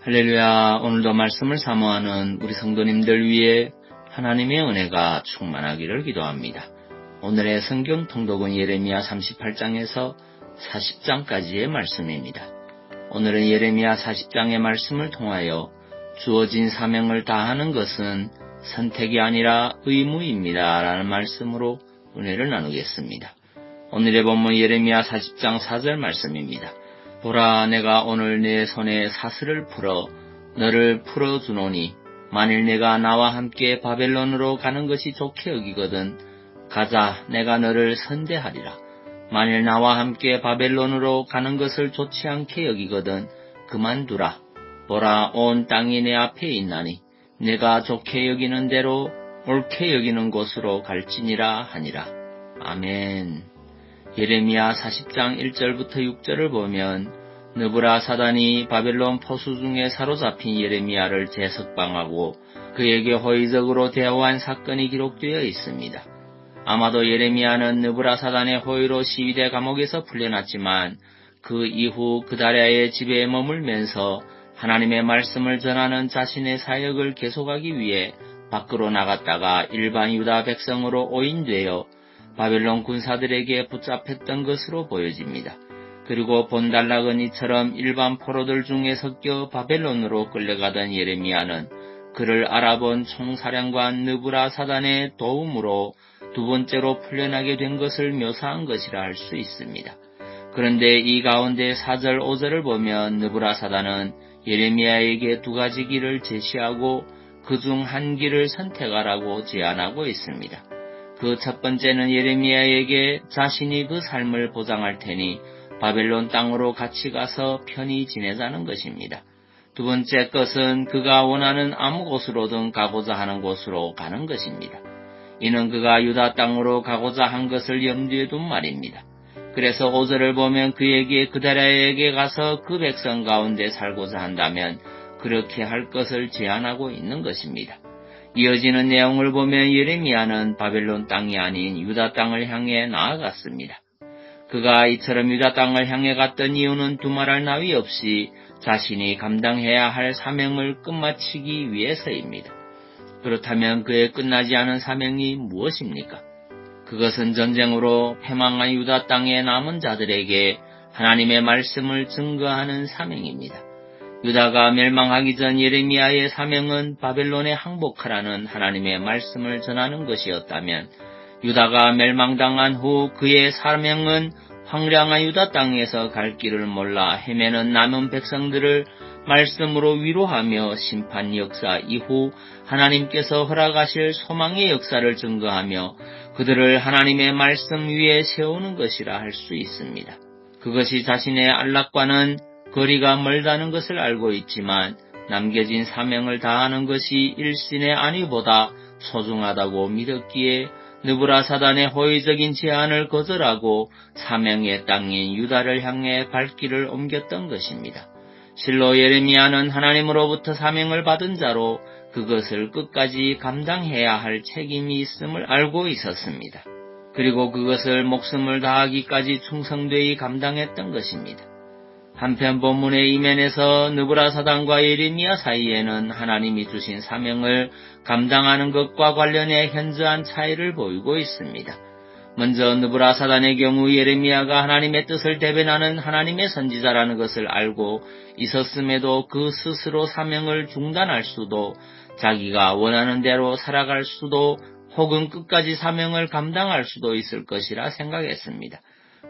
할렐루야. 오늘도 말씀을 사모하는 우리 성도님들 위해 하나님의 은혜가 충만하기를 기도합니다. 오늘의 성경 통독은 예레미야 38장에서 40장까지의 말씀입니다. 오늘은 예레미야 40장의 말씀을 통하여 주어진 사명을 다하는 것은 선택이 아니라 의무입니다 라는 말씀으로 은혜를 나누겠습니다. 오늘의 본문 예레미야 40장 4절 말씀입니다. 보라, 내가 오늘 내 손에 사슬을 풀어 너를 풀어주노니 만일 내가 나와 함께 바벨론으로 가는 것이 좋게 여기거든 가자, 내가 너를 선대하리라. 만일 나와 함께 바벨론으로 가는 것을 좋지 않게 여기거든 그만두라. 보라, 온 땅이 내 앞에 있나니 내가 좋게 여기는 대로 옳게 여기는 곳으로 갈지니라 하니라. 아멘. 예레미야 40장 1절부터 6절을 보면 느부라사단이 바벨론 포수 중에 사로잡힌 예레미야를 재석방하고 그에게 호의적으로 대우한 사건이 기록되어 있습니다. 아마도 예레미야는 느부라사단의 호의로 시위대 감옥에서 풀려났지만 그 이후 그다랴의 집에 머물면서 하나님의 말씀을 전하는 자신의 사역을 계속하기 위해 밖으로 나갔다가 일반 유다 백성으로 오인되어 바벨론 군사들에게 붙잡혔던 것으로 보여집니다. 그리고 본달락은 이처럼 일반 포로들 중에 섞여 바벨론으로 끌려가던 예레미야는 그를 알아본 총사령관 느부라사단의 도움으로 두 번째로 풀려나게 된 것을 묘사한 것이라 할 수 있습니다. 그런데 이 가운데 4절 5절을 보면 느부라사단은 예레미야에게 두 가지 길을 제시하고 그중 한 길을 선택하라고 제안하고 있습니다. 그 첫 번째는 예레미야에게 자신이 그 삶을 보장할 테니 바벨론 땅으로 같이 가서 편히 지내자는 것입니다. 두 번째 것은 그가 원하는 아무 곳으로든 가고자 하는 곳으로 가는 것입니다. 이는 그가 유다 땅으로 가고자 한 것을 염두에 둔 말입니다. 그래서 5절을 보면 그에게 그다랴에게 가서 그 백성 가운데 살고자 한다면 그렇게 할 것을 제안하고 있는 것입니다. 이어지는 내용을 보면 예레미야는 바벨론 땅이 아닌 유다 땅을 향해 나아갔습니다. 그가 이처럼 유다 땅을 향해 갔던 이유는 두말할 나위 없이 자신이 감당해야 할 사명을 끝마치기 위해서입니다. 그렇다면 그의 끝나지 않은 사명이 무엇입니까? 그것은 전쟁으로 패망한 유다 땅에 남은 자들에게 하나님의 말씀을 증거하는 사명입니다. 유다가 멸망하기 전 예레미야의 사명은 바벨론에 항복하라는 하나님의 말씀을 전하는 것이었다면 유다가 멸망당한 후 그의 사명은 황량한 유다 땅에서 갈 길을 몰라 헤매는 남은 백성들을 말씀으로 위로하며 심판 역사 이후 하나님께서 허락하실 소망의 역사를 증거하며 그들을 하나님의 말씀 위에 세우는 것이라 할 수 있습니다. 그것이 자신의 안락과는 거리가 멀다는 것을 알고 있지만 남겨진 사명을 다하는 것이 일신의 안위보다 소중하다고 믿었기에 느부라사단의 호의적인 제안을 거절하고 사명의 땅인 유다를 향해 발길을 옮겼던 것입니다. 실로 예레미야는 하나님으로부터 사명을 받은 자로 그것을 끝까지 감당해야 할 책임이 있음을 알고 있었습니다. 그리고 그것을 목숨을 다하기까지 충성되이 감당했던 것입니다. 한편 본문의 이면에서 느부라사단과 예레미야 사이에는 하나님이 주신 사명을 감당하는 것과 관련해 현저한 차이를 보이고 있습니다. 먼저 느부라사단의 경우 예레미야가 하나님의 뜻을 대변하는 하나님의 선지자라는 것을 알고 있었음에도 그 스스로 사명을 중단할 수도 자기가 원하는 대로 살아갈 수도 혹은 끝까지 사명을 감당할 수도 있을 것이라 생각했습니다.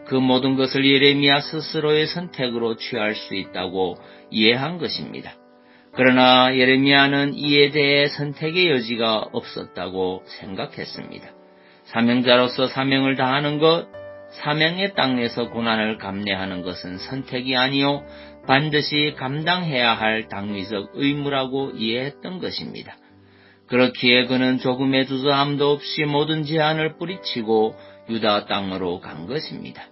그 모든 것을 예레미야 스스로의 선택으로 취할 수 있다고 이해한 것입니다. 그러나 예레미야는 이에 대해 선택의 여지가 없었다고 생각했습니다. 사명자로서 사명을 다하는 것, 사명의 땅에서 고난을 감내하는 것은 선택이 아니요 반드시 감당해야 할 당위적 의무라고 이해했던 것입니다. 그렇기에 그는 조금의 주저함도 없이 모든 제한을 뿌리치고 유다 땅으로 간 것입니다.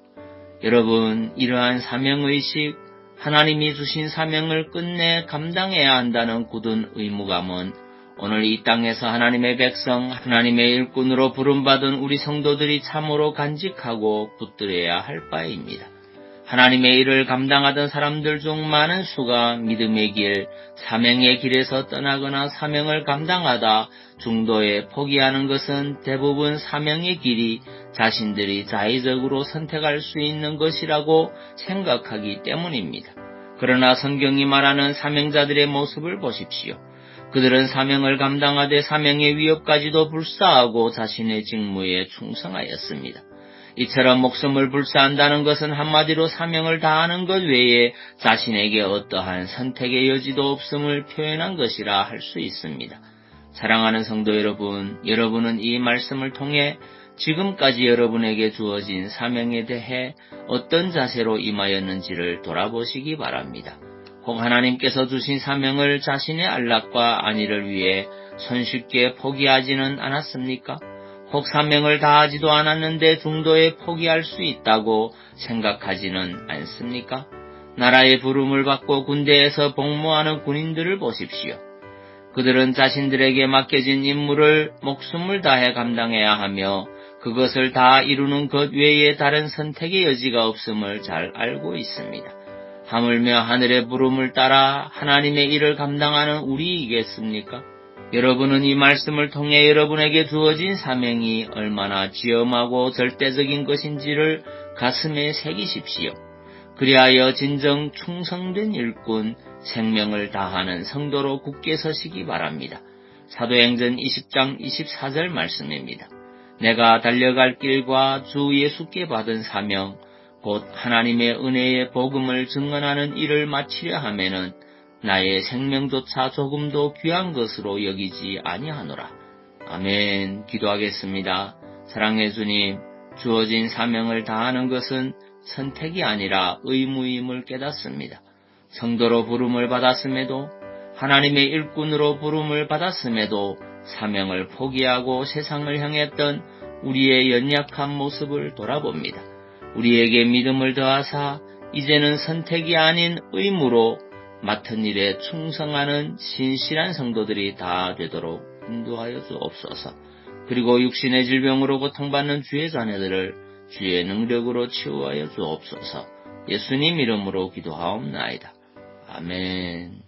여러분, 이러한 사명의식, 하나님이 주신 사명을 끝내 감당해야 한다는 굳은 의무감은 오늘 이 땅에서 하나님의 백성, 하나님의 일꾼으로 부름받은 우리 성도들이 참으로 간직하고 붙들어야 할 바입니다. 하나님의 일을 감당하던 사람들 중 많은 수가 믿음의 길, 사명의 길에서 떠나거나 사명을 감당하다 중도에 포기하는 것은 대부분 사명의 길이 자신들이 자의적으로 선택할 수 있는 것이라고 생각하기 때문입니다. 그러나 성경이 말하는 사명자들의 모습을 보십시오. 그들은 사명을 감당하되 사명의 위협까지도 불사하고 자신의 직무에 충성하였습니다. 이처럼 목숨을 불사한다는 것은 한마디로 사명을 다하는 것 외에 자신에게 어떠한 선택의 여지도 없음을 표현한 것이라 할 수 있습니다. 사랑하는 성도 여러분, 여러분은 이 말씀을 통해 지금까지 여러분에게 주어진 사명에 대해 어떤 자세로 임하였는지를 돌아보시기 바랍니다. 혹 하나님께서 주신 사명을 자신의 안락과 안위를 위해 손쉽게 포기하지는 않았습니까? 혹 사명을 다하지도 않았는데 중도에 포기할 수 있다고 생각하지는 않습니까? 나라의 부름을 받고 군대에서 복무하는 군인들을 보십시오. 그들은 자신들에게 맡겨진 임무를 목숨을 다해 감당해야 하며 그것을 다 이루는 것 외에 다른 선택의 여지가 없음을 잘 알고 있습니다. 하물며 하늘의 부름을 따라 하나님의 일을 감당하는 우리이겠습니까? 여러분은 이 말씀을 통해 여러분에게 주어진 사명이 얼마나 지엄하고 절대적인 것인지를 가슴에 새기십시오. 그리하여 진정 충성된 일꾼, 생명을 다하는 성도로 굳게 서시기 바랍니다. 사도행전 20장 24절 말씀입니다. 내가 달려갈 길과 주 예수께 받은 사명, 곧 하나님의 은혜의 복음을 증언하는 일을 마치려 하면은 나의 생명조차 조금도 귀한 것으로 여기지 아니하노라. 아멘. 기도하겠습니다. 사랑의 주님, 주어진 사명을 다하는 것은 선택이 아니라 의무임을 깨닫습니다. 성도로 부름을 받았음에도 하나님의 일꾼으로 부름을 받았음에도 사명을 포기하고 세상을 향했던 우리의 연약한 모습을 돌아봅니다. 우리에게 믿음을 더하사 이제는 선택이 아닌 의무로 맡은 일에 충성하는 신실한 성도들이 다 되도록 인도하여 주옵소서. 그리고 육신의 질병으로 고통받는 주의 자녀들을 주의 능력으로 치유하여 주옵소서. 예수님 이름으로 기도하옵나이다. 아멘.